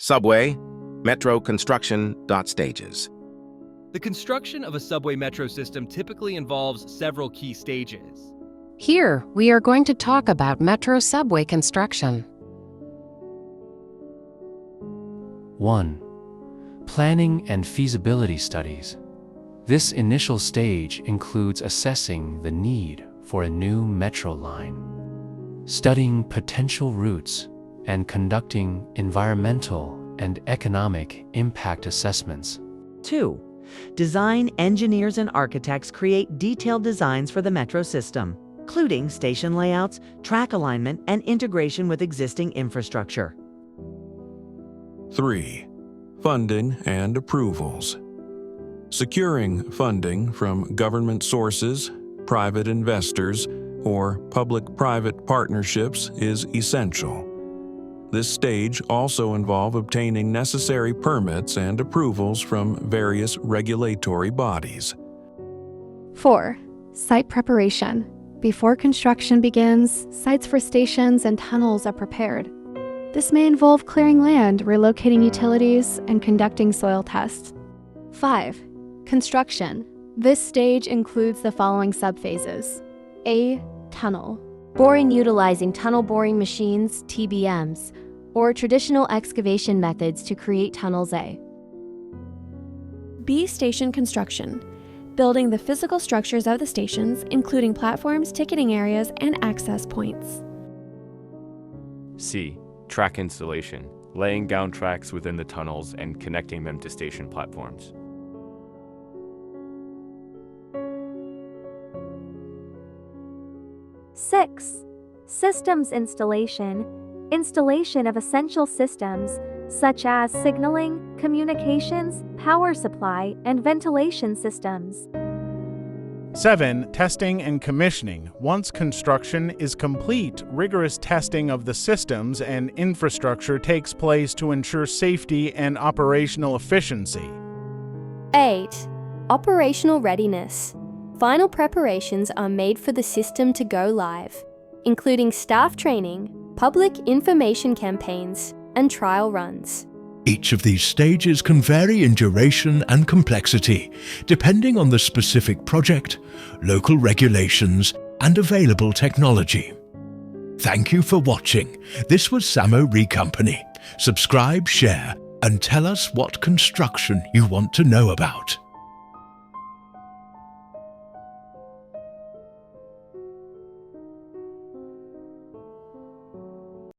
Subway, metro construction.stages. The construction of a subway metro system typically involves several key stages. Here, we are going to talk about metro subway construction. 1. Planning and feasibility studies. This initial stage includes assessing the need for a new metro line, studying potential routes, and conducting environmental and economic impact assessments. 2. Design engineers and architects create detailed designs for the metro system, including station layouts, track alignment, and integration with existing infrastructure. 3. Funding and approvals. Securing funding from government sources, private investors, or public-private partnerships is essential. This stage also involves obtaining necessary permits and approvals from various regulatory bodies. 4. Site preparation. Before construction begins, sites for stations and tunnels are prepared. This may involve clearing land, relocating utilities, and conducting soil tests. 5. Construction. This stage includes the following subphases. A. Tunnel. Boring utilizing tunnel boring machines, TBMs, or traditional excavation methods to create tunnels A. B. Station construction. Building the physical structures of the stations, including platforms, ticketing areas, and access points. C. Track installation. Laying down tracks within the tunnels and connecting them to station platforms. 6. Systems installation. Installation of essential systems, such as signaling, communications, power supply, and ventilation systems. 7. Testing and commissioning. Once construction is complete, rigorous testing of the systems and infrastructure takes place to ensure safety and operational efficiency. 8. Operational readiness. Final preparations are made for the system to go live, including staff training, public information campaigns, and trial runs. Each of these stages can vary in duration and complexity, depending on the specific project, local regulations, and available technology. Thank you for watching. This was Samo Re Company. Subscribe, share, and tell us what construction you want to know about.